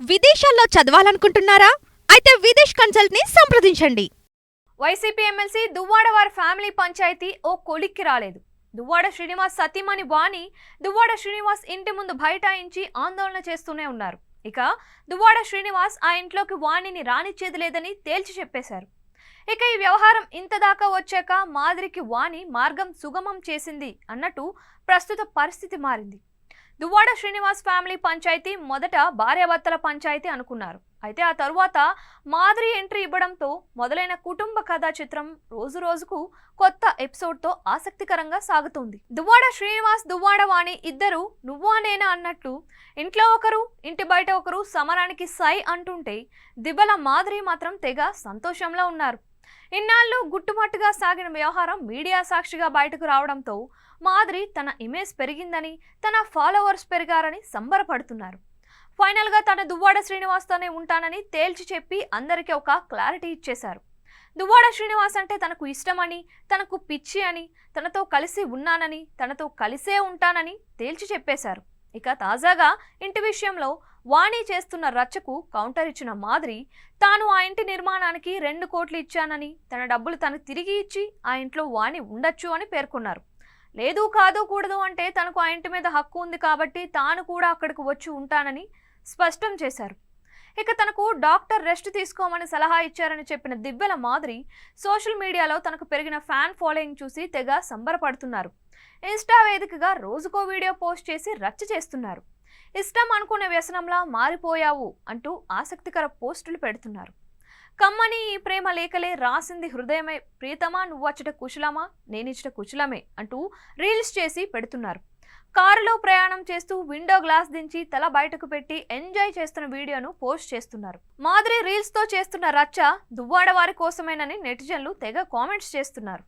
విదేశాల్లో చదవాలనుకుంటున్నారా? అయితే విదేశ్ కన్సల్ట్ ని సంప్రదించండి. వైసీపీ ఎమ్మెల్సీ దువ్వాడ వారి ఫ్యామిలీ పంచాయతీ ఓ కొలిక్కి రాలేదు. దువ్వాడ శ్రీనివాస్ సతీమణి వాణి దువ్వాడ శ్రీనివాస్ ఇంటి ముందు బైఠాయించి ఆందోళన చేస్తూనే ఉన్నారు. ఇక దువ్వాడ శ్రీనివాస్ ఆ ఇంట్లోకి వాణిని రానిచ్చేది లేదని తేల్చి చెప్పేశారు. ఇక ఈ వ్యవహారం ఇంతదాకా వచ్చాక మాదిరికి వాణి మార్గం సుగమం చేసింది అన్నట్టు ప్రస్తుత పరిస్థితి మారింది. దువ్వాడ శ్రీనివాస్ ఫ్యామిలీ పంచాయతీ మొదట భార్యాభర్తల పంచాయతీ అనుకున్నారు. అయితే ఆ తరువాత మాదిరి ఎంట్రీ ఇవ్వడంతో మొదలైన కుటుంబ కథా చిత్రం రోజు రోజుకు కొత్త ఎపిసోడ్తో ఆసక్తికరంగా సాగుతోంది. దువ్వాడ శ్రీనివాస్ దువ్వాడ వాణి ఇద్దరు నువ్వా నేనా అన్నట్టు ఇంట్లో ఒకరు ఇంటి బయట ఒకరు సమరానికి సై అంటుంటే దిబ్బల మాదిరి మాత్రం తెగ సంతోషంలో ఉన్నారు. ఇన్నాళ్ళు గుట్టుమట్టుగా సాగిన వ్యవహారం మీడియా సాక్షిగా బయటకు రావడంతో మాదిరి తన ఇమేజ్ పెరిగిందని, తన ఫాలోవర్స్ పెరిగారని సంబరపడుతున్నారు. ఫైనల్గా తన దువ్వాడ శ్రీనివాస్తోనే ఉంటానని తేల్చి చెప్పి అందరికీ ఒక క్లారిటీ ఇచ్చేశారు. దువ్వాడ శ్రీనివాస్ అంటే తనకు ఇష్టమని, తనకు పిచ్చి అని, తనతో కలిసి ఉన్నానని, తనతో కలిసే ఉంటానని తేల్చి చెప్పేశారు. ఇక తాజాగా ఇంటి విషయంలో వాణి చేస్తున్న రచ్చకు కౌంటర్ ఇచ్చిన మాదిరి తాను ఆ ఇంటి నిర్మాణానికి 2 కోట్లు ఇచ్చానని, తన డబ్బులు తనకు తిరిగి ఇచ్చి ఆ ఇంట్లో వాణి ఉండొచ్చు అని పేర్కొన్నారు. లేదు కాదు కూడదు అంటే తనకు ఆ ఇంటి మీద హక్కు ఉంది కాబట్టి తాను కూడా అక్కడికి వచ్చి ఉంటానని స్పష్టం చేశారు. ఇక తనకు డాక్టర్ రెస్ట్ తీసుకోమని సలహా ఇచ్చారని చెప్పిన దిబ్బెల మాదిరి సోషల్ మీడియాలో తనకు పెరిగిన ఫ్యాన్ ఫాలోయింగ్ చూసి తెగ సంబరపడుతున్నారు. ఇన్స్టా వేదికగా రోజుకో వీడియో పోస్ట్ చేసి రచ్చ చేస్తున్నారు. ఇష్టం అనుకునే వ్యసనంలా మారిపోయావు అంటూ ఆసక్తికర పోస్టులు పెడుతున్నారు. కమ్మని ఈ ప్రేమ లేఖలే రాసింది హృదయమే, ప్రియతమా నువ్వచ్చట కుశలమా నేనిచ్చట కుశలమే అంటూ రీల్స్ చేసి పెడుతున్నారు. కారులో ప్రయాణం చేస్తూ విండో గ్లాస్ దించి తల బయటకు పెట్టి ఎంజాయ్ చేస్తున్న వీడియోను పోస్ట్ చేస్తున్నారు. మాదిరి రీల్స్ తో చేస్తున్న రచ్చ దువ్వాడ వారి కోసమేనని నెటిజన్లు తెగ కామెంట్స్ చేస్తున్నారు.